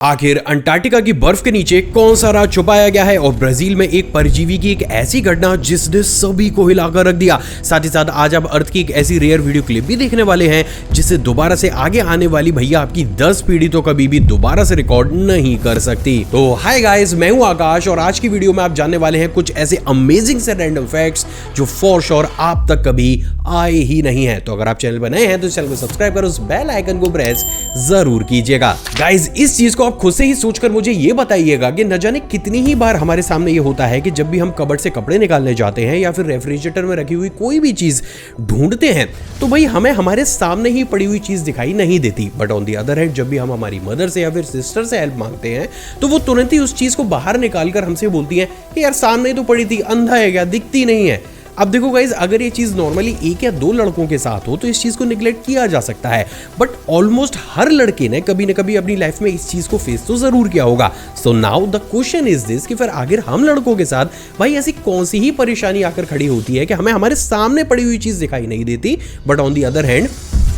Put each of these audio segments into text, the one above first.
आखिर अंटार्कटिका की बर्फ के नीचे कौन सा राज छुपाया गया है और ब्राजील में एक परजीवी की एक ऐसी घटना जिसने सभी को हिलाकर रख दिया। साथ ही साथ आज आप अर्थ की एक ऐसी रेयर वीडियो क्लिप भी देखने वाले हैं जिससे दोबारा से आगे आने वाली भैया आपकी 10 पीढ़ी तो कभी भी दोबारा से रिकॉर्ड नहीं कर सकती। तो हाय गाइस, मैं हूं आकाश और आज की वीडियो में आप जानने वाले हैं कुछ ऐसे अमेजिंग से रैंडम फैक्ट्स जो फॉर श्योर आप तक कभी आए ही नहीं है। तो अगर आप चैनल पर नए हैं तो चैनल को सब्सक्राइब कर उस बेल आइकन को प्रेस जरूर कीजिएगा। गाइस, इस चीज को आप खुद से ही सोचकर मुझे ये बताइएगा कि न जाने कितनी ही बार हमारे सामने ये होता है कि जब भी हम कबर्ड से कपड़े निकालने जाते हैं या फिर रेफ्रिजरेटर में रखी हुई कोई भी चीज ढूंढते हैं तो भाई हमें हमारे सामने ही पड़ी हुई चीज दिखाई नहीं देती। But on the other hand जब भी हम हमारी मदर से या फिर सिस्टर से हेल्प मांगते हैं तो वो तुरंत ही उस चीज को बाहर निकालकर हमसे बोलती है कि यार सामने तो पड़ी थी, अंधा है क्या, दिखती नहीं है। अब देखो गाइज, अगर ये चीज नॉर्मली एक या दो लड़कों के साथ हो तो इस चीज को निग्लेक्ट किया जा सकता है, बट ऑलमोस्ट हर लड़के ने कभी न कभी अपनी लाइफ में इस चीज को फेस तो जरूर किया होगा। So now the question is this कि फिर आखिर हम लड़कों के साथ भाई ऐसी कौन सी ही परेशानी आकर खड़ी होती है कि हमें हमारे सामने पड़ी हुई चीज दिखाई नहीं देती, but on the other hand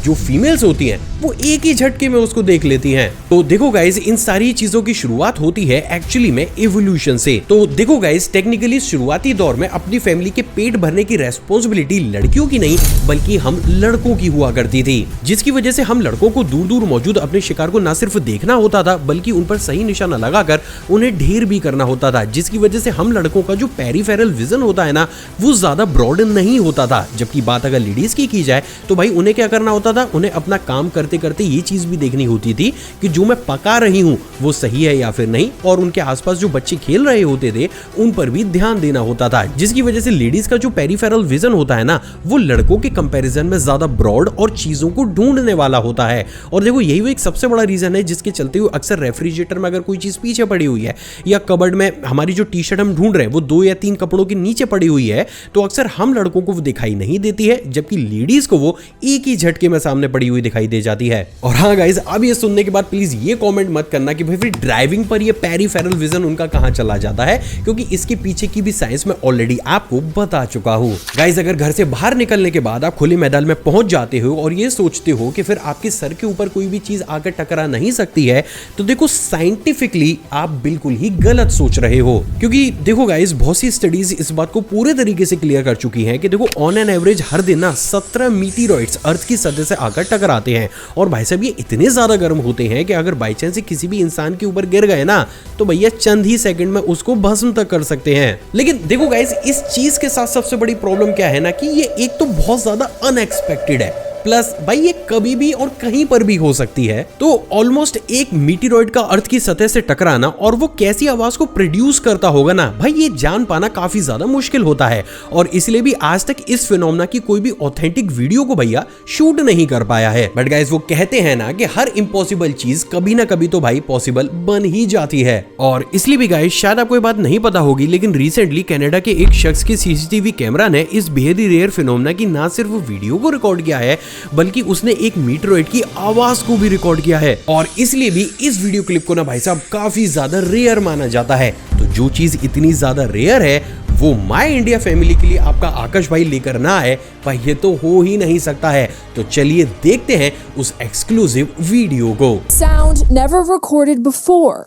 जो फीमेल्स होती हैं वो एक ही झटके में उसको देख लेती हैं। तो देखो गाइज, इन सारी चीजों की शुरुआत होती है एक्चुअली में इवोल्यूशन से। तो देखो गाइज, टेक्निकली शुरुआती दौर में अपनी फैमिली के पेट भरने की रेस्पॉन्सिबिलिटी लड़कियों की नहीं बल्कि हम लड़कों की हुआ करती थी, जिसकी वजह से हम लड़कों को दूर दूर मौजूद अपने शिकार को न सिर्फ देखना होता था बल्कि उन पर सही निशाना लगाकर उन्हें ढेर भी करना होता था, जिसकी वजह से हम लड़कों का जो पेरिफेरल विजन होता है ना वो ज्यादा ब्रॉड नहीं होता था। जबकि बात अगर लेडीज की जाए तो भाई उन्हें क्या करना होता था, उन्हें अपना काम करते करते ये चीज भी देखनी होती थी कि जो मैं पका रही हूं वो सही है या फिर नहीं, और उनके आसपास जो बच्चे खेल रहे होते थे उन पर भी ध्यान देना होता था, जिसकी वजह से लेडीज का जो पेरिफेरल विजन होता है ना वो लड़कों के कंपैरिजन में ज्यादा ब्रॉड और चीजों को ढूंढने वाला होता है। और देखो यही वो एक सबसे बड़ा रीजन है जिसके चलते हुए अक्सर रेफ्रिजरेटर में अगर कोई चीज पीछे पड़ी हुई है या कबर्ड में हमारी जो टी शर्ट हम ढूंढ रहे हैं वो 2 या 3 कपड़ों के नीचे पड़ी हुई है तो अक्सर हम लड़कों को वो दिखाई नहीं देती है, जबकि लेडीज को वो एक ही झटके में सामने पड़ी हुई दिखाई दे जाती है। और हाँ गाइज, अब ये सुनने के बाद प्लीज ये कमेंट मत करना कि भाई फिर ड्राइविंग पर ये पेरिफेरल विजन उनका कहां चला जाता है, क्योंकि इसके पीछे की भी साइंस में ऑलरेडी आपको बता चुका हूं। गाइज, अगर घर से बाहर निकलने के बाद आप खुले मैदान में पहुंच जाते हो और ये सोचते हो कि फिर आपके सर के ऊपर कोई भी चीज आकर टकरा नहीं सकती है तो देखो साइंटिफिकली आप बिल्कुल ही गलत सोच रहे हो, क्योंकि देखो गाइज बहुत सी स्टडीज इस बात को पूरे तरीके से क्लियर कर चुकी हैं कि देखो ऑन एन एवरेज हर दिन ना 17 मीटियोराइड्स अर्थ की सतह से आकर टकराते हैं। और भाई साहब ये इतने ज्यादा गर्म होते हैं कि अगर बाई चांस किसी भी इंसान के ऊपर गिर गए ना तो भैया चंद ही सेकंड में उसको भस्म तक कर सकते हैं। लेकिन देखो गाइस, इस चीज के साथ सबसे बड़ी प्रॉब्लम क्या है ना कि ये एक तो बहुत ज्यादा अनएक्सपेक्टेड है, प्लस भाई ये कभी भी और कहीं पर भी हो सकती है। तो ऑलमोस्ट एक मीटियोराइड का अर्थ की सतह से टकराना और वो कैसी आवाज को प्रोड्यूस करता होगा ना भाई ये जान पाना काफी ज्यादा मुश्किल होता है, और इसलिए भी आज तक इस फिनोमेना की कोई भी ऑथेंटिक वीडियो को भैया शूट नहीं कर पाया है। बट गाइस, वो कहते हैं ना कि हर इम्पॉसिबल चीज कभी ना कभी तो भाई पॉसिबल बन ही जाती है। और इसलिए भी गाइस, शायद आपको ये बात नहीं पता होगी लेकिन रिसेंटली कनाडा के एक शख्स के सीसीटीवी कैमरा ने इस बेहद ही रेयर फिनोमेना की ना सिर्फ वीडियो को रिकॉर्ड किया है बल्कि उसने एक मीटियोराइड की आवाज को भी रिकॉर्ड किया है, और इसलिए भी इस वीडियो क्लिप को ना भाई साहब काफी ज्यादा रेयर माना जाता है। तो जो चीज इतनी ज्यादा रेयर है वो माय इंडिया फैमिली के लिए आपका आकाश भाई लेकर ना आए भाई ये तो हो ही नहीं सकता है। तो चलिए देखते हैं उस एक्सक्लूसिव वीडियो को। Sound never recorded before.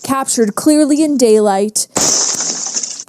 Captured clearly in daylight.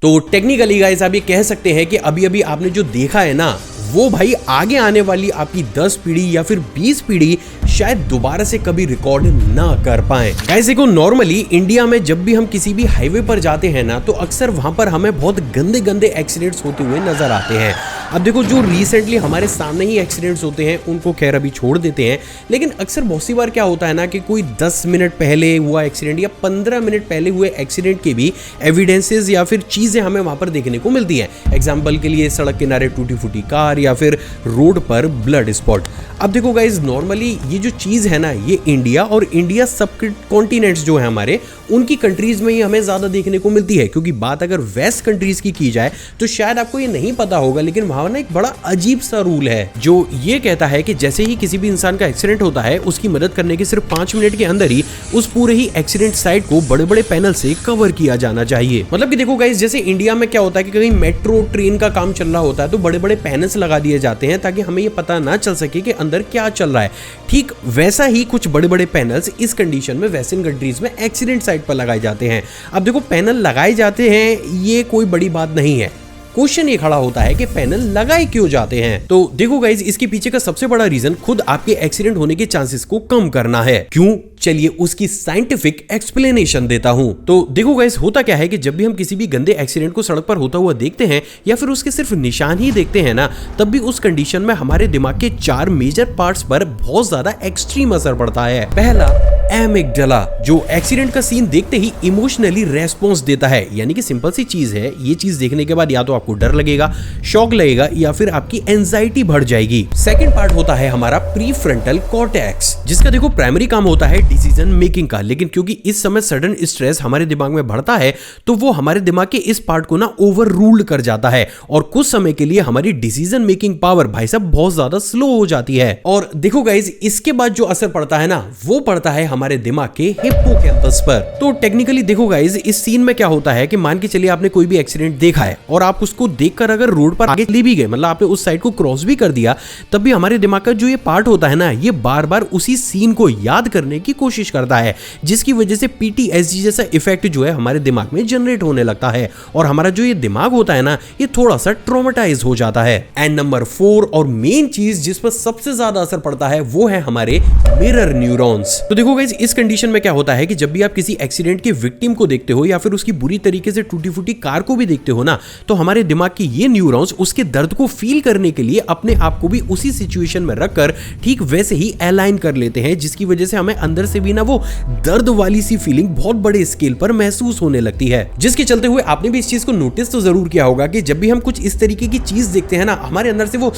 तो टेक्निकली गाइस आप ये कह सकते हैं कि अभी अभी आपने जो देखा है ना वो भाई आगे आने वाली आपकी 10 पीढ़ी या फिर 20 पीढ़ी शायद दोबारा से कभी रिकॉर्ड ना कर पाए। गाइस देखो, नॉर्मली इंडिया में जब भी हम किसी भी हाईवे पर जाते हैं ना तो अक्सर वहां पर हमें बहुत गंदे गंदे एक्सीडेंट्स होते हुए नजर आते हैं। अब देखो जो रिसेंटली हमारे सामने ही एक्सीडेंट्स होते हैं उनको खैर अभी छोड़ देते हैं, लेकिन अक्सर बहुत सी बार क्या होता है ना कि कोई 10 मिनट पहले हुआ एक्सीडेंट या 15 मिनट पहले हुए एक्सीडेंट के भी एविडेंसेस या फिर चीजें हमें वहां पर देखने को मिलती हैं। एग्जाम्पल के लिए सड़क किनारे टूटी फूटी कार या फिर रोड पर ब्लड स्पॉट। अब देखो गाइज, नॉर्मली ये जो चीज है ना ये इंडिया और इंडिया सब कॉन्टिनेंट्स जो है हमारे उनकी कंट्रीज में ही हमें ज्यादा देखने को मिलती है। क्योंकि बात अगर वेस्ट कंट्रीज की जाए तो शायद आपको ये नहीं पता होगा, लेकिन वहां ना एक बड़ा अजीब सा रूल है जो ये कहता है कि जैसे ही किसी भी इंसान का एक्सीडेंट होता है, उसकी मदद करने के सिर्फ 5 मिनट के अंदर ही उस पूरे ही एक्सीडेंट साइट को बड़े बड़े पैनल से कवर किया जाना चाहिए। मतलब कि देखो गाइस, जैसे इंडिया में क्या होता है कि कहीं मेट्रो ट्रेन का काम चल रहा होता है तो बड़े बड़े पैनल्स लगा दिए जाते हैं ताकि हमें ये पता ना चल सके कि अंदर क्या चल रहा है। ठीक वैसा ही कुछ बड़े बड़े पैनल्स इस कंडीशन में वेस्टर्न कंट्रीज में एक्सीडेंट साइट पर लगाए जाते हैं। अब देखो, पैनल लगाए जाते हैं ये कोई बड़ी बात नहीं है, क्वेश्चन ये खड़ा होता है कि पैनल लगाए क्यों जाते हैं। तो देखो गाइस, इसके पीछे का सबसे बड़ा रीजन खुद आपके एक्सीडेंट होने के चांसेस को कम करना है। क्यों? चलिए उसकी साइंटिफिक एक्सप्लेनेशन देता हूं। तो देखो गाइस, होता क्या है कि जब भी हम किसी भी गंदे एक्सीडेंट को सड़क पर होता हुआ देखते हैं या फिर उसके सिर्फ निशान ही देखते हैं ना, तब भी उस कंडीशन में हमारे दिमाग के 4 मेजर पार्ट्स पर बहुत ज्यादा एक्सट्रीम असर पड़ता है। पहला, एमिगडाला, जो एक्सीडेंट का सीन देखते ही इमोशनली रेस्पॉन्स देता है। यानी कि सिंपल सी चीज है, ये चीज देखने के बाद या तो आपको डर लगेगा, शॉक लगेगा या फिर आपकी एंजाइटी बढ़ जाएगी। सेकंड पार्ट होता है हमारा प्रीफ्रंटल कॉर्टेक्स, जिसका देखो प्राइमरी काम होता है डिसीजन मेकिंग का। लेकिन क्योंकि इस समय सडन स्ट्रेस हमारे दिमाग में बढ़ता है तो वो हमारे दिमाग के इस पार्ट को ना ओवर रूल्ड कर जाता है और कुछ समय के लिए हमारी डिसीजन मेकिंग पावर भाई साहब बहुत ज्यादा स्लो हो जाती है। और देखो गाइस, इसके बाद जो असर पड़ता है ना, वो पड़ता है हमारे दिमाग के हिप्पोकैम्पस पर। तो टेक्निकली देखो गाइस, इस सीन में क्या होता है कि मान के चलिए आपने कोई भी एक्सीडेंट देखा है और आप उसको देखकर अगर रोड पर आगे चले भी गए, मतलब आपने उस साइड को क्रॉस भी कर दिया, तब भी हमारे दिमाग का जो ये पार्ट होता है ना, ये बार बार उसी सीन को याद करने की कोशिश करता है, जिसकी वजह से पीटीएसडी जैसा इफेक्ट जो है हमारे दिमाग में जनरेट होने लगता है और हमारा जो ये दिमाग होता है ना, ये थोड़ा सा ट्रॉमेटाइज हो जाता है। एंड नंबर 4 और मेन चीज जिस पर सबसे ज्यादा असर पड़ता है वो है हमारे मिरर न्यूरॉन्स। तो देखो गाइस, इस कंडीशन में क्या होता है कि जब भी आप किसी एक्सीडेंट के विक्टिम को देखते हो या फिर उसकी बुरी तरीके से टूटी फूटी कार को भी देखते हो ना, तो हमारे दिमाग की ये न्यूरॉन्स उसके दर्द को फील करने के लिए अपने आप को भी उसी सिचुएशन में रखकर ठीक वैसे ही अलाइन कर लेते हैं, जिसकी वजह से हमें अंदर से भी ना वो दर्द वाली सी फीलिंग बहुत बड़े स्केल पर महसूस होने लगती है। जिसके चलते हुए आपने भी इस चीज को नोटिस तो जरूर किया होगा कि जब भी हम कुछ इस तरीके की चीज देखते हैं ना, हमारे अंदर से वो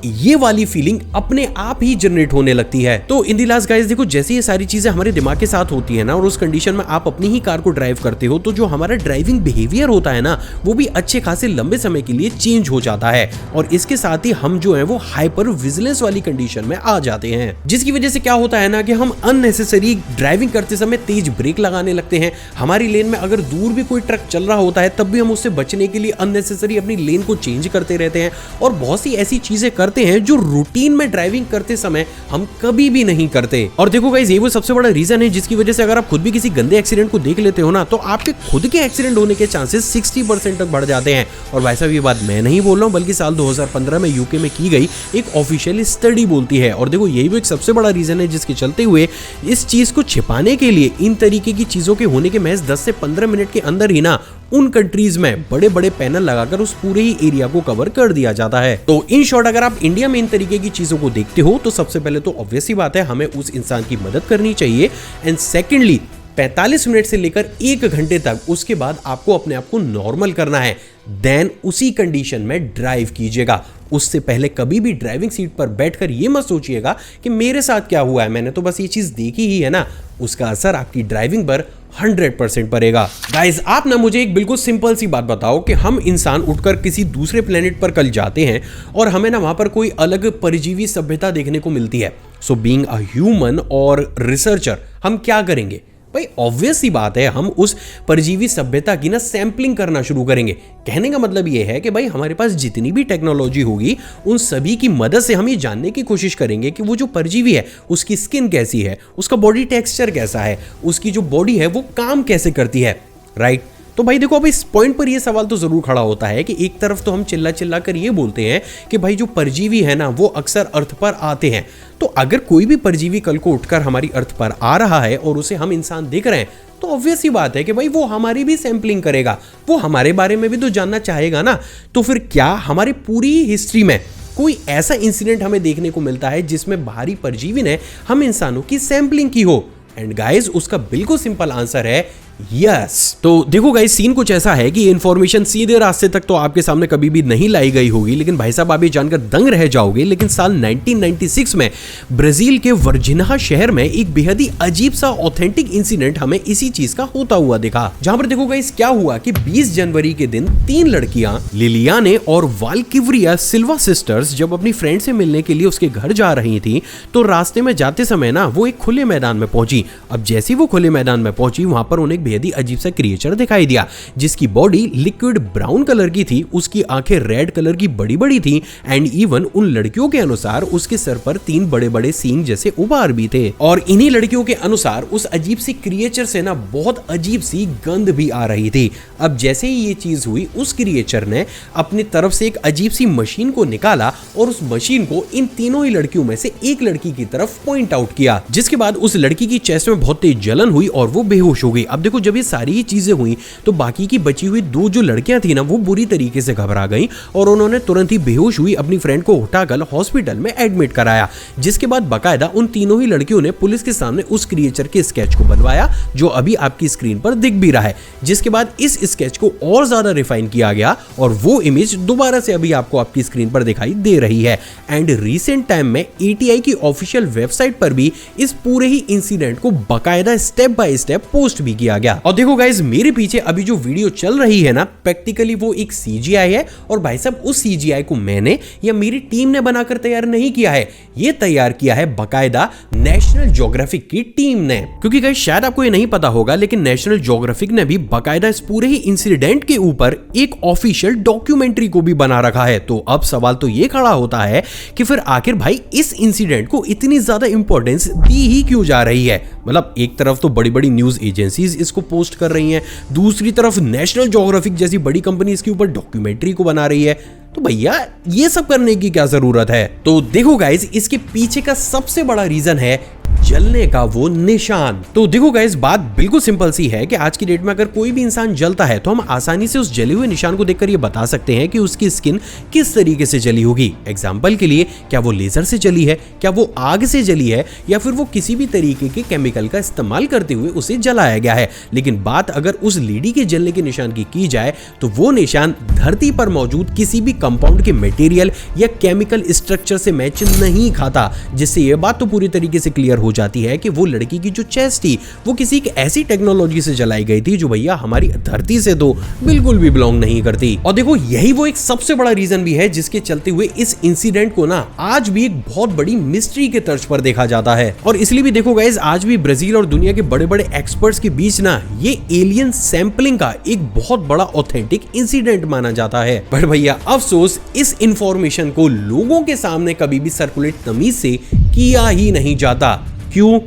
ये वाली फीलिंग अपने आप ही जनरेट होने लगती है। तो इन द लास्ट गाइस, देखो जैसे ये सारी चीजें हमारे दिमाग के साथ होती है ना और उस कंडीशन में आप अपनी ही कार को ड्राइव करते हो, तो जो हमारा ड्राइविंग बिहेवियर होता है ना, वो भी अच्छे खासे लंबे समय के लिए चेंज हो जाता है और इसके साथ ही हम जो है वो हाइपर विजिलेंस वाली कंडीशन में आ जाते हैं, जिसकी वजह से क्या होता है ना कि हम अननेसेसरी ड्राइविंग करते समय तेज ब्रेक लगाने लगते हैं। हमारी लेन में अगर दूर भी कोई ट्रक चल रहा होता है तब भी हम उससे बचने के लिए अननेसेसरी अपनी लेन को चेंज करते रहते हैं और बहुत सी ऐसी चीजें करते हैं जो रूटीन में ड्राइविंग करते समय हम कभी भी नहीं करते। और देखो गाइस, ये वो सबसे बड़ा रीजन है जिसकी वजह से अगर आप खुद भी किसी गंदे एक्सीडेंट को देख लेते हो ना, तो आपके खुद के एक्सीडेंट होने के चांसेस 60% तक बढ़ जाते हैं। और भाई साहब, ये बात मैं नहीं बोल रहा हूं, बल्कि साल 2015 में यूके में की गई एक ऑफिशियल स्टडी बोलती है। और देखो, यही वो एक सबसे बड़ा रीजन है जिसके चलते हुए इस चीज को छिपाने के लिए इन तरीके की चीजों के होने के महज 10 से 15 मिनट के अंदर ही ना उन कंट्रीज में बड़े बड़े पैनल लगाकर उस पूरे ही एरिया को कवर कर दिया जाता है। तो इन शॉर्ट, अगर आप इंडिया में इन तरीके की चीजों को देखते हो तो सबसे पहले तो ऑब्वियस ही बात है, हमें उस इंसान की मदद करनी चाहिए। एंड सेकेंडली, 45 मिनट से लेकर 1 घंटे तक उसके बाद आपको अपने आप को नॉर्मल करना है, देन उसी कंडीशन में ड्राइव कीजिएगा। उससे पहले कभी भी ड्राइविंग सीट पर बैठकर ये मत सोचिएगा कि मेरे साथ क्या हुआ है, मैंने तो बस ये चीज देखी ही है ना। उसका असर आपकी ड्राइविंग पर 100% पड़ेगा। गाइस, आप ना मुझे एक बिल्कुल सिंपल सी बात बताओ कि हम इंसान उठकर किसी दूसरे प्लेनेट पर कल जाते हैं और हमें ना वहां पर कोई अलग परजीवी सभ्यता देखने को मिलती है। सो बीइंग अ ह्यूमन और रिसर्चर, हम क्या करेंगे भाई? ऑब्वियस सी बात है, हम उस परजीवी सभ्यता की ना सैंपलिंग करना शुरू करेंगे। कहने का मतलब ये है कि भाई हमारे पास जितनी भी टेक्नोलॉजी होगी उन सभी की मदद से हम ये जानने की कोशिश करेंगे कि वो जो परजीवी है उसकी स्किन कैसी है, उसका बॉडी टेक्सचर कैसा है, उसकी जो बॉडी है वो काम कैसे करती है, राइट? तो भाई देखो, अब इस पॉइंट पर ये सवाल तो जरूर खड़ा होता है कि एक तरफ तो हम चिल्ला चिल्ला कर ये बोलते हैं कि भाई जो परजीवी है ना वो अक्सर अर्थ पर आते हैं, तो अगर कोई भी परजीवी कल को उठकर हमारी अर्थ पर आ रहा है और उसे हम इंसान देख रहे हैं, तो ऑब्वियस ही बात है कि भाई वो हमारी भी सैंपलिंग करेगा, वो हमारे बारे में भी तो जानना चाहेगा ना। तो फिर क्या हमारी पूरी हिस्ट्री में कोई ऐसा इंसिडेंट हमें देखने को मिलता है जिसमें बाहरी परजीवी ने हम इंसानों की सैंपलिंग की हो? एंड गाइस, उसका बिल्कुल सिंपल आंसर है यस तो देखो गाइस, सीन कुछ ऐसा है कि इन्फॉर्मेशन सीधे रास्ते तक तो आपके सामने कभी भी नहीं लाई गई होगी, लेकिन भाई साहब आप ये जानकर दंग रह जाओगे। लेकिन साल 1996 में ब्राजील के वर्जिना शहर में एक बेहद ही अजीब सा ऑथेंटिक इंसिडेंट हमें इसी चीज का होता हुआ दिखा। जहां पर देखो गाइस क्या हुआ कि 20 जनवरी के दिन 3 लड़कियां लिलियाने और वाल्किवरिया सिल्वा सिस्टर्स जब अपनी फ्रेंड से मिलने के लिए उसके घर जा रही थी, तो रास्ते में जाते समय ना वो एक खुले मैदान में पहुंची। अब जैसे वो खुले मैदान में पहुंची, वहां पर उन्हें बेहद ही अजीब सा क्रिएचर दिखाई दिया, जिसकी बॉडी लिक्विड ब्राउन कलर की थी, उसकी आंखें रेड कलर की बड़ी बड़ी थी, एंड इवन उन लड़कियों के अनुसार उसके सर पर 3 बड़े बड़े सींग जैसे उभार भी थे। और इन्हीं लड़कियों के अनुसार उस अजीब सी क्रिएचर से ना बहुत अजीब सी गंध भी आ रही थी। अब जैसे ही ये चीज हुई, उस क्रिएचर ने अपनी तरफ से एक अजीब सी मशीन को निकाला और उस मशीन को इन तीनों ही लड़कियों में से एक लड़की की तरफ पॉइंट आउट किया, जिसके बाद उस लड़की की चेस्ट में बहुत तेज जलन हुई और वो बेहोश हो गई। अब देखो, जब ये सारी ही चीजें हुई तो बाकी की बची हुई 2 जो लड़कियां थी ना, वो बुरी तरीके से घबरा गईं और उन्होंने तुरंत ही बेहोश हुई अपनी फ्रेंड को उठाकर हॉस्पिटल में एडमिट कराया। जिसके बाद बकायदा उन तीनों ही लड़कियों ने पुलिस के सामने उस क्रिएचर के स्केच को बनवाया, जो अभी आपकी स्क्रीन पर दिख भी रहा है। जिसके बाद इस स्केच को और ज्यादा रिफाइन किया गया और वो इमेज दोबारा से अभी आपको आपकी स्क्रीन पर दिखाई दे रही है। एंड रिसेंट टाइम में ATI की ऑफिशियल वेबसाइट पर भी इस पूरे ही इंसिडेंट को बकायदा स्टेप बाय स्टेप पोस्ट भी किया गया। और देखो गाइस, मेरे पीछे अभी जो वीडियो चल रही है ना, प्रैक्टिकली वो एक CGI है। और भाई साहब, उस CGI को मैंने या मेरी टीम ने बनाकर तैयार नहीं किया है, ये तैयार किया है बकायदा नेशनल ज्योग्राफिक की टीम ने। क्योंकि गाइस शायद आपको ये नहीं पता होगा, लेकिन नेशनल ज्योग्राफिक ने भी बकायदा इस पूरे ही इंसिडेंट के ऊपर एक ऑफिशियल डॉक्यूमेंट्री को भी बना रखा है। तो अब सवाल तो ये खड़ा होता है कि फिर आखिर भाई इस इंसिडेंट को इतनी ज्यादा इंपॉर्टेंस दी ही क्यों जा रही है। मतलब एक तरफ तो बड़ी बड़ी न्यूज एजेंसीज इसको पोस्ट कर रही हैं, दूसरी तरफ नेशनल ज्योग्राफिक जैसी बड़ी कंपनी इसके ऊपर डॉक्यूमेंट्री को बना रही है। तो भैया ये सब करने की क्या जरूरत है। तो देखो गाइस, इसके पीछे का सबसे बड़ा रीजन है जलने का वो निशान। तो देखो गाइस, बात बिल्कुल सिंपल सी है कि आज की डेट में अगर कोई भी इंसान जलता है तो हम आसानी से उस जले हुए निशान को देखकर ये बता सकते हैं कि उसकी स्किन किस तरीके से जली होगी। एग्जांपल के लिए, क्या वो लेजर से जली है, क्या वो आग से जली है, या फिर वो किसी भी तरीके के केमिकल का इस्तेमाल करते हुए उसे जलाया गया है। लेकिन बात अगर उस लेडी के जलने के निशान की जाए तो वो निशान धरती पर मौजूद किसी भी कंपाउंड के मटेरियल या केमिकल स्ट्रक्चर से मैच नहीं खाता, जिससे ये बात तो पूरी तरीके से क्लियर हो जाती है कि वो लड़की की जो चेस्ट थी वो किसी एक ऐसी टेक्नोलॉजी से जलाई गई थी जो भैया हमारी धरती से तो बिल्कुल भी बिलोंग नहीं करती। और देखो, यही वो एक सबसे बड़ा रीजन भी है जिसके चलते हुए इस इंसिडेंट को ना आज भी एक बहुत बड़ी मिस्ट्री के तर्ज पर देखा जाता है। और इसलिए भी देखो गाइस, आज भी ब्राजील और दुनिया के बड़े बड़े एक्सपर्ट्स के बीच ना ये एलियन सैंपलिंग का एक बहुत बड़ा ऑथेंटिक इंसिडेंट माना जाता है। बट भैया अफसोस, इस इंफॉर्मेशन को लोगों के सामने कभी भी सर्कुलेट तमीज से किया ही नहीं जाता। क्यों?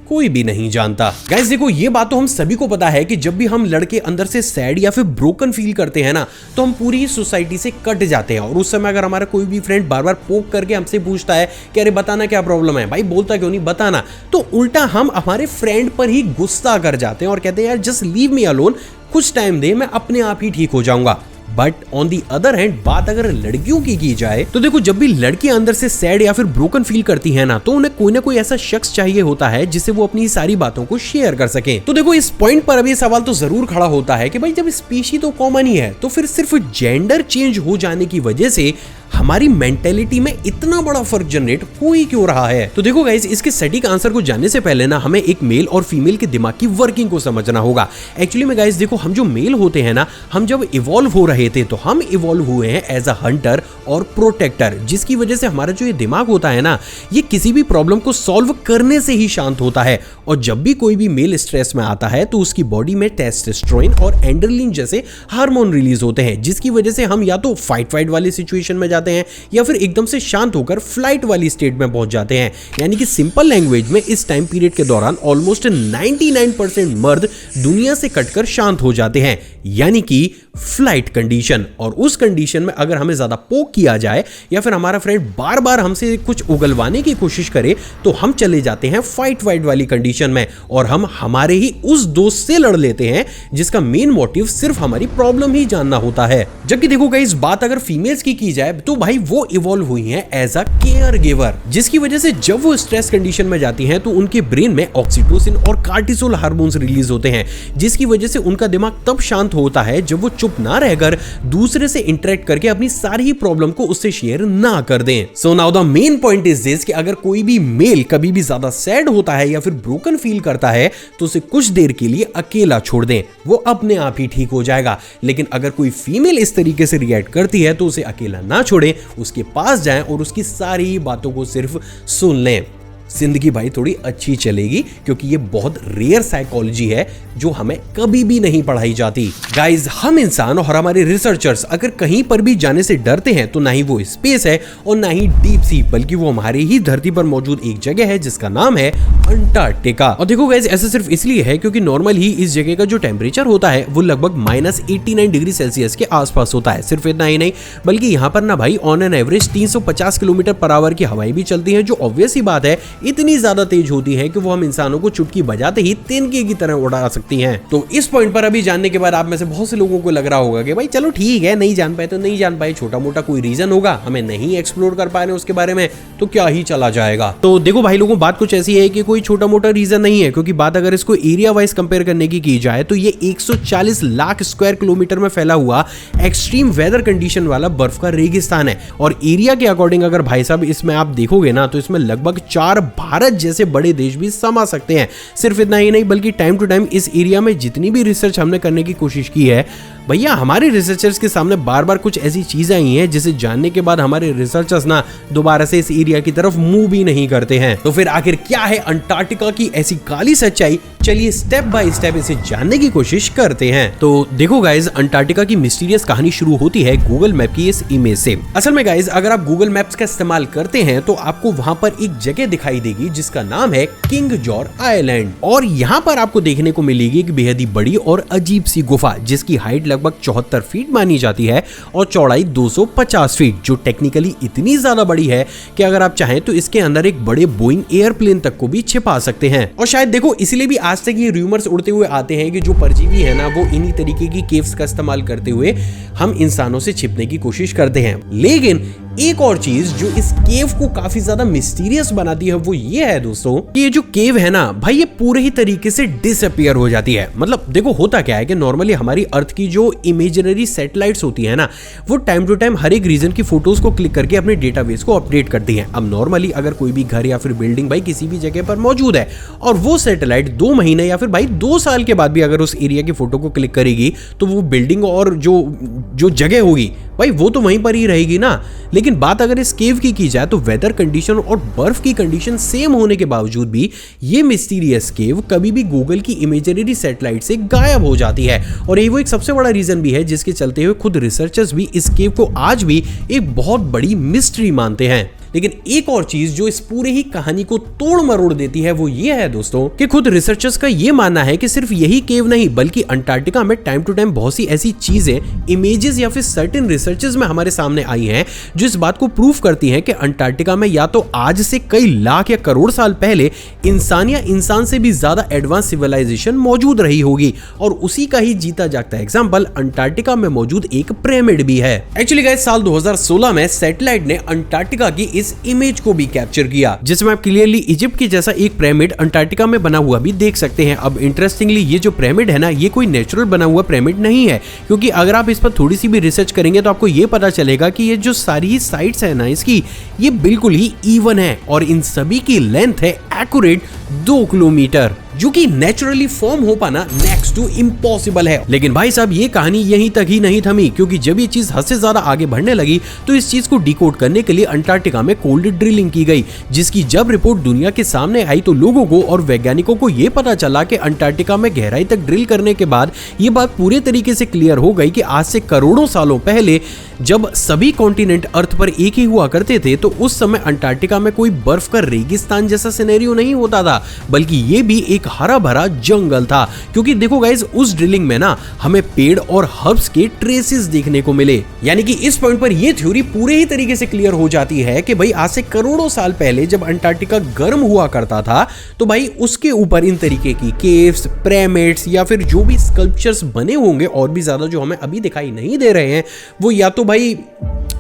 कोई भी नहीं जानता। गाइस देखो, ये बात तो हम सभी को पता है कि जब भी हम लड़के अंदर से सैड या फिर ब्रोकन फील करते हैं ना, तो हम पूरी सोसाइटी से कट जाते हैं। और उस समय अगर हमारा कोई भी फ्रेंड बार बार पोक करके हमसे पूछता है कि अरे बताना क्या प्रॉब्लम है, भाई बोलता क्यों नहीं, बताना, तो उल्टा हम हमारे फ्रेंड पर ही गुस्सा कर जाते हैं और कहते हैं यार जस्ट लीव मी अलोन, कुछ टाइम दे, मैं अपने आप ही ठीक हो जाऊंगा। But on the other hand, बात अगर लड़कियों की जाए तो देखो, जब भी लड़कियां अंदर से सैड या फिर ब्रोकन फील करती है ना, तो उन्हें कोई ना कोई ऐसा शख्स चाहिए होता है जिससे वो अपनी सारी बातों को शेयर कर सके। तो देखो, इस पॉइंट पर अभी सवाल तो जरूर खड़ा होता है कि भाई जब स्पीशी तो कॉमन ही है, तो फिर सिर्फ जेंडर चेंज हो जाने की वजह से हमारी मेंटेलिटी में इतना बड़ा फर्क जनरेट हो ही क्यों रहा है। तो देखो गाइस, इसके सटीक आंसर को जानने से पहले ना हमें एक मेल और फीमेल के दिमाग की वर्किंग को समझना होगा। एक्चुअली में गाइस देखो, हम जो मेल होते हैं ना, हम जब इवॉल्व हो रहे थे तो हम इवॉल्व हुए हैं एज अ हंटर और प्रोटेक्टर, जिसकी वजह से हमारा जो ये दिमाग होता है ना, ये किसी भी प्रॉब्लम को सॉल्व करने से ही शांत होता है। और जब भी कोई भी मेल स्ट्रेस में आता है तो उसकी बॉडी में टेस्टोस्टेरोन और एंड्रेलिन जैसे हार्मोन रिलीज होते हैं, जिसकी वजह से हम या तो फाइट वाली सिचुएशन में जाते हैं या फिर एकदम से शांत होकर फ्लाइट वाली स्टेट में पहुंच जाते हैं। यानी कि सिंपल लैंग्वेज में इस टाइम पीरियड के दौरान ऑलमोस्ट 99% मर्द दुनिया से कटकर शांत हो जाते हैं। यानी कि फ्लाइट कंडीशन। और उस कंडीशन में अगर हमें ज्यादा पोक किया जाए या फिर हमारा फ्रेंड बार बार हमसे कुछ उगलवाने की कोशिश करे तो हम चले जाते हैं फाइट वाली कंडीशन में और हम हमारे ही उस दोस्त से लड़ लेते हैं जिसका मेन मोटिव सिर्फ हमारी प्रॉब्लम ही जानना होता है। जबकि देखो गाइस, बात अगर फीमेल्स की जाए तो भाई वो इवॉल्व हुई हैं एज अ केयर गिवर, जिसकी वजह से जब वो स्ट्रेस कंडीशन में जाती हैं तो उनके ब्रेन में ऑक्सीटोसिन और कार्टिसोल हार्मोन्स रिलीज होते हैं, जिसकी वजह से उनका दिमाग तब शांत होता है जब वो चुप ना रहकर दूसरे से इंटरेक्ट करके अपनी सारी ही प्रॉब्लम को उससे शेयर ना कर दें। So now the main point is this कि अगर कोई भी मेल कभी भी ज्यादा सैड होता है या फिर ब्रोकन फील करता है तो उसे कुछ देर के लिए अकेला छोड़ दें, वो अपने आप ही ठीक हो जाएगा। लेकिन अगर कोई फीमेल इस तरीके से रिएक्ट करती है तो उसे अकेला ना छोड़ें, उसके पास जाएं और उसकी सारी बातों को सिर्फ सुन लें। जिंदगी भाई थोड़ी अच्छी चलेगी, क्योंकि ये बहुत रेयर साइकोलॉजी है जो हमें कभी भी नहीं पढ़ाई जाती। गाइज, हम इंसान और हमारे रिसर्चर्स अगर कहीं पर भी जाने से डरते हैं तो ना ही वो स्पेस है और ना ही डीप सी, बल्कि वो हमारी ही धरती पर मौजूद एक जगह है जिसका नाम है अंटार्कटिका। और देखो गाइज, ऐसा सिर्फ इसलिए है क्योंकि नॉर्मल ही इस जगह का जो टेम्परेचर होता है वो लगभग -89 डिग्री सेल्सियस के आसपास होता है। सिर्फ इतना ही नहीं, बल्कि यहाँ पर ना भाई on an average 350 kilometre per hour की हवाएं भी चलती हैं, जो ऑब्वियस ही बात है इतनी ज्यादा तेज होती है कि वो हम इंसानों को चुटकी बजाते ही तिनके की तरह उड़ा सकती हैं। तो इस पॉइंट पर अभी जानने के बाद आप में से बहुत से लोगों को लग रहा होगा कि भाई चलो ठीक है, नहीं जान पाए तो नहीं जान पाए, छोटा मोटा कोई रीजन होगा, हमें नहीं एक्सप्लोर कर पा रहे उसके बारे में तो क्या ही चला जाएगा। तो देखो भाई लोगों, बात कुछ ऐसी है कि कोई छोटा मोटा रीजन नहीं है, क्योंकि बात अगर इसको एरिया वाइज कंपेयर करने की जाए तो ये 140 लाख स्क्वायर किलोमीटर में फैला हुआ एक्सट्रीम वेदर कंडीशन वाला बर्फ का रेगिस्तान है। और एरिया के अकॉर्डिंग अगर भाई साहब इसमें आप देखोगे ना तो इसमें लगभग 4 भारत जैसे बड़े देश भी समा सकते हैं। सिर्फ इतना ही नहीं, बल्कि टाइम टू टाइम इस एरिया में जितनी भी रिसर्च हमने करने की कोशिश की है भैया, हमारे रिसर्चर्स के सामने बार बार कुछ ऐसी चीजें आई हैं जिसे जानने के बाद हमारे रिसर्चर्स ना दोबारा से इस एरिया की तरफ मूव भी नहीं करते हैं। तो फिर आखिर क्या है अंटार्कटिका की ऐसी काली सच्चाई? चलिए स्टेप बाय स्टेप इसे जानने की कोशिश करते हैं। तो देखो गाइज, अंटार्कटिका की मिस्टीरियस कहानी शुरू होती है गूगल मैप की इस इमेज से। असल में गाइज, अगर आप गूगल मैप्स का इस्तेमाल करते हैं तो आपको वहां पर एक जगह दिखाई देगी जिसका नाम है किंग जॉर्ज आइलैंड। और यहाँ पर आपको देखने को मिलेगी एक बेहद ही बड़ी और अजीब सी गुफा, जिसकी हाइट लगभग 74 फीट मानी जाती है और चौड़ाई 250 फीट, जो टेक्निकली इतनी ज्यादा बड़ी है कि अगर आप चाहें तो इसके अंदर एक बड़े बोइंग एयरप्लेन तक को भी छिपा सकते हैं। और शायद देखो इसलिए भी आज तक ये रूमर्स उड़ते हुए आते हैं कि जो परजीवी है ना वो इन्हीं तरीके की केव्स का इस्तेमाल करते हुए हम इंसानों से छिपने की कोशिश करते हैं। लेकिन एक और चीज जो इस केव को काफी ज्यादा मिस्टीरियस बनाती है वो ये है दोस्तों कि ये जो केव है ना भाई, ये पूरे ही तरीके से डिसअपियर हो जाती है। मतलब देखो होता क्या है कि नॉर्मली हमारी अर्थ की जो इमेजिनरी सैटेलाइट्स होती है ना, वो टाइम टू टाइम हर एक रीजन की फोटोज को क्लिक करके अपने डेटाबेस को अपडेट करती है। अब नॉर्मली अगर कोई भी घर या फिर बिल्डिंग भाई किसी भी जगह पर मौजूद है और वो सैटेलाइट 2 महीने या फिर भाई 2 साल के बाद भी अगर उस एरिया की फोटो को क्लिक करेगी तो वो बिल्डिंग और जो जगह होगी भाई वो तो वहीं पर ही रहेगी ना। लेकिन बात अगर इस केव की जाए तो वेदर कंडीशन और बर्फ की कंडीशन सेम होने के बावजूद भी ये मिस्टीरियस केव कभी भी गूगल की इमेजिनरी सैटेलाइट से गायब हो जाती है। और ये वो एक सबसे बड़ा रीजन भी है जिसके चलते हुए खुद रिसर्चर्स भी इस केव को आज भी एक बहुत बड़ी मिस्ट्री मानते हैं। लेकिन एक और चीज जो इस पूरे ही कहानी को तोड़ मरोड़ देती है वो ये है दोस्तों कि खुद रिसर्चर्स का ये मानना है कि सिर्फ यही केव नहीं बल्कि अंटार्कटिका में टाइम टू टाइम बहुत सी ऐसी चीजें, इमेजेस या फिर सर्टेन रिसर्चेस में हमारे सामने आई हैं जो इस बात को प्रूव करती हैं कि अंटार्कटिका में या तो आज से कई लाख या करोड़ साल पहले इंसान या इंसान से भी ज्यादा एडवांस सिविलाइजेशन मौजूद रही होगी। और उसी का ही जीता जागता एग्जाम्पल अंटार्कटिका में मौजूद एक पिरामिड भी है। एक्चुअली गाइस, साल 2016 में सैटेलाइट ने अंटार्कटिका की इस इमेज को भी कैप्चर किया जिसमें आप क्लियरली इजिप्ट की जैसा एक पिरामिड अंटार्कटिका में बना हुआ भी देख सकते हैं। अब इंटरेस्टिंगली ये जो पिरामिड है ना, ये कोई नेचुरल बना हुआ पिरामिड नहीं है, क्योंकि अगर आप इस पर थोड़ी सी भी रिसर्च करेंगे तो आपको ये पता चलेगा कि ये जो सारी साइड्स है ना इसकी, ये बिल्कुल ही इवन है और इन सभी की लेंथ है एक्यूरेट 2 किलोमीटर, जो कि नेचुरली फॉर्म हो पाना नेक्स्ट टू इम्पॉसिबल है। लेकिन भाई साहब ये कहानी यहीं तक ही नहीं थमी, क्योंकि जब ये चीज हद से ज्यादा आगे बढ़ने लगी तो इस चीज को डिकोड करने के लिए अंटार्कटिका में कोल्ड ड्रिलिंग की गई, जिसकी जब रिपोर्ट दुनिया के सामने आई तो लोगों को और वैज्ञानिकों को यह पता चला कि अंटार्कटिका में गहराई तक ड्रिल करने के बाद ये बात पूरे तरीके से क्लियर हो गई कि आज से करोड़ों सालों पहले जब सभी कॉन्टिनेंट अर्थ पर एक ही हुआ करते थे तो उस समय अंटार्कटिका में कोई बर्फ का रेगिस्तान जैसा सिनेरियो नहीं होता था, बल्कि ये भी एक हरा भरा जंगल था, क्योंकि देखो गाइस उस ड्रिलिंग में ना हमें पेड़ और हर्ब्स के ट्रेसेस देखने को मिले। यानी कि इस पॉइंट पर यह थ्योरी पूरे ही तरीके से क्लियर हो जाती है कि भाई आज से करोड़ों साल पहले जब अंटार्कटिका गर्म हुआ करता था तो भाई उसके ऊपर इन तरीके की केव्स, पिरामिड्स या फिर जो भी स्कल्पचर्स बने होंगे और भी ज्यादा जो हमें अभी दिखाई नहीं दे रहे हैं, वो या तो भाई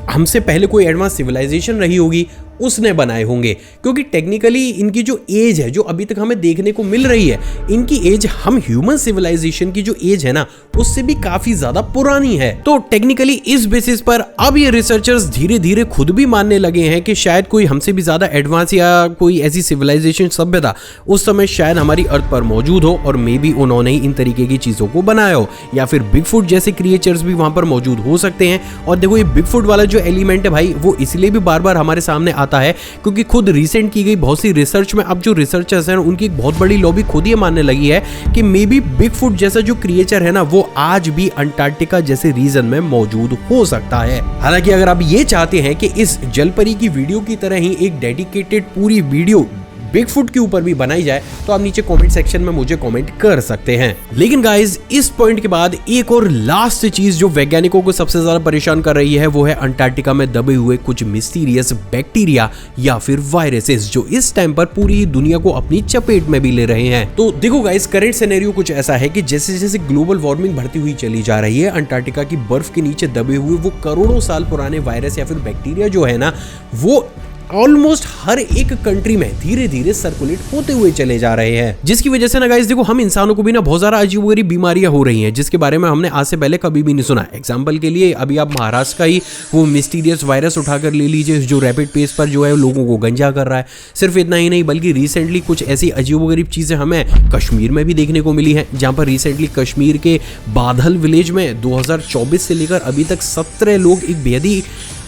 हमसे पहले कोई एडवांस सिविलाइजेशन रही होगी उसने बनाए होंगे, क्योंकि टेक्निकली इनकी जो एज है जो अभी तक हमें देखने को मिल रही है, इनकी एज हम ह्यूमन सिविलाइजेशन की जो एज है ना उससे भी काफी ज्यादा पुरानी है। तो टेक्निकली इस बेसिस पर अब ये रिसर्चर्स धीरे धीरे खुद भी मानने लगे हैं कि शायद कोई हमसे भी ज्यादा एडवांस या कोई ऐसी सिविलाइजेशन सभ्यता उस समय शायद हमारी अर्थ पर मौजूद हो और मे बी उन्होंने ही इन तरीके की चीजों को बनाया हो, या फिर बिगफुट जैसे क्रिएचर्स भी वहां पर मौजूद हो सकते हैं। और देखो ये बिगफुट वाला जो एलिमेंट है भाई वो इसलिए भी बार बार हमारे सामने आता है क्योंकि खुद रिसेंट की गई बहुत सी रिसर्च में अब जो रिसर्चर्स हैं उनकी एक बहुत बड़ी लॉबी खुद ये मानने लगी है कि मे बी बिगफुट जैसा जो क्रिएचर है ना वो आज भी अंटार्कटिका जैसे रीजन में मौजूद हो सकता है। हालांकि अगर आप ये चाहते हैं कि इस जलपरी की वीडियो की तरह ही एक डेडिकेटेड पूरी वीडियो बिगफुट के ऊपर भी बनाई जाए तो आप नीचे कमेंट सेक्शन में मुझे कमेंट कर सकते हैं। लेकिन गाइस इस पॉइंट के बाद एक और लास्ट चीज जो वैज्ञानिकों को सबसे ज्यादा परेशान कर रही है वो है अंटार्कटिका में दबे हुए कुछ मिस्टीरियस बैक्टीरिया या फिर वायरसेस जो इस टाइम पर पूरी दुनिया को अपनी चपेट में भी ले रहे हैं। तो देखो गाइस करंट सिनेरियो कुछ ऐसा है कि जैसे जैसे ग्लोबल वार्मिंग बढ़ती हुई चली जा रही है, अंटार्कटिका की बर्फ के नीचे दबे हुए वो करोड़ों साल पुराने वायरस या फिर बैक्टीरिया जो है ना वो ऑलमोस्ट हर एक कंट्री में धीरे धीरे सर्कुलेट होते हुए चले जा रहे हैं, जिसकी वजह से ना गाइस देखो हम इंसानों को भी ना बहुत सारा अजीबोगरीब बीमारियां हो रही हैं जिसके बारे में हमने आज से पहले कभी भी नहीं सुना। एग्जांपल के लिए अभी आप महाराष्ट्र का ही वो मिस्टीरियस वायरस उठाकर ले लीजिए जो रैपिड पेस पर जो है लोगों को गंजा कर रहा है। सिर्फ इतना ही नहीं बल्कि रिसेंटली कुछ ऐसी अजीबोगरीब चीजें हमें कश्मीर में भी देखने को मिली है, जहां पर रिसेंटली कश्मीर के बादल विलेज में 2024 से लेकर अभी तक 17 लोग एक बेहद ही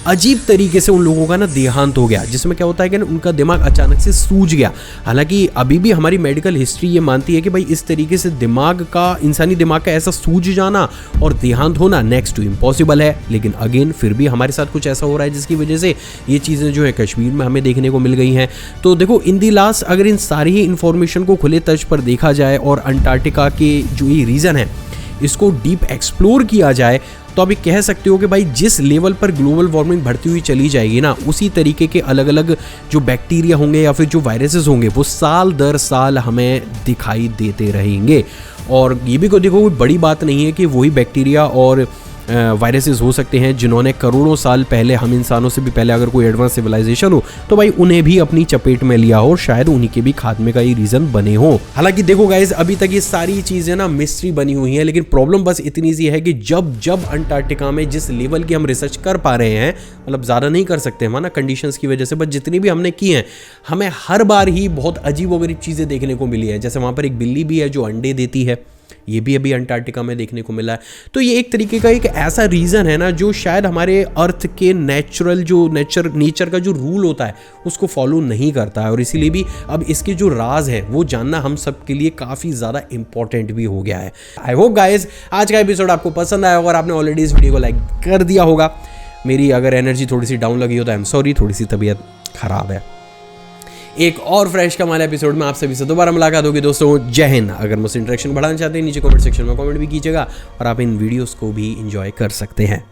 अजीब तरीके से उन लोगों का ना देहांत हो गया, जिसमें क्या होता है कि ना उनका दिमाग अचानक से सूज गया। हालांकि अभी भी हमारी मेडिकल हिस्ट्री ये मानती है कि भाई इस तरीके से इंसानी दिमाग का ऐसा सूज जाना और देहांत होना नेक्स्ट टू इम्पॉसिबल है। लेकिन अगेन फिर भी हमारे साथ कुछ ऐसा हो रहा है जिसकी वजह से ये चीज़ें जो है कश्मीर में हमें देखने को मिल गई हैं। तो देखो इन दी लास्ट अगर इन सारी ही इन्फॉर्मेशन को खुले तर्ज पर देखा जाए और अंटार्कटिका के जो ये रीज़न है इसको डीप एक्सप्लोर किया जाए तो आप ये कह सकते हो कि भाई जिस लेवल पर ग्लोबल वार्मिंग बढ़ती हुई चली जाएगी ना उसी तरीके के अलग अलग जो बैक्टीरिया होंगे या फिर जो वायरसेस होंगे वो साल दर साल हमें दिखाई देते रहेंगे। और ये भी देखो कोई बड़ी बात नहीं है कि वही बैक्टीरिया और वायरसेस हो सकते हैं जिन्होंने करोड़ों साल पहले हम इंसानों से भी पहले अगर कोई एडवांस सिविलाइजेशन हो तो भाई उन्हें भी अपनी चपेट में लिया हो, शायद उन्हीं के भी खात्मे का ही रीजन बने हो। हालांकि देखो गाइस अभी तक ये सारी चीजें ना मिस्ट्री बनी हुई हैं, लेकिन प्रॉब्लम बस इतनी सी है कि जब अंटार्कटिका में जिस लेवल की हम रिसर्च कर पा रहे हैं, मतलब ज्यादा नहीं कर सकते हम ना कंडीशंस की वजह से, बट जितनी भी हमने की हैं हमें हर बार ही बहुत अजीब वगैरह चीजें देखने को मिली है। जैसे वहां पर एक बिल्ली भी है जो अंडे देती है, ये भी अभी अंटार्कटिका में देखने को मिला है। तो ये एक तरीके का एक ऐसा रीज़न है ना जो शायद हमारे अर्थ के नेचर का जो रूल होता है उसको फॉलो नहीं करता है, और इसीलिए भी अब इसके जो राज है वो जानना हम सब के लिए काफ़ी ज़्यादा इंपॉर्टेंट भी हो गया है। आई होप गाइज आज का एपिसोड आपको पसंद आया होगा और आपने ऑलरेडी इस वीडियो को लाइक कर दिया होगा। मेरी अगर एनर्जी थोड़ी सी डाउन लगी हो तो आई एम सॉरी, थोड़ी सी तबीयत खराब है। एक और फ्रेश कमाल एपिसोड में आप सभी से दोबारा मुलाकात होगी दोस्तों। जय हिंद। अगर मुझसे इंटरेक्शन बढ़ाना चाहते हैं नीचे कमेंट सेक्शन में कमेंट भी कीजिएगा और आप इन वीडियोस को भी एंजॉय कर सकते हैं।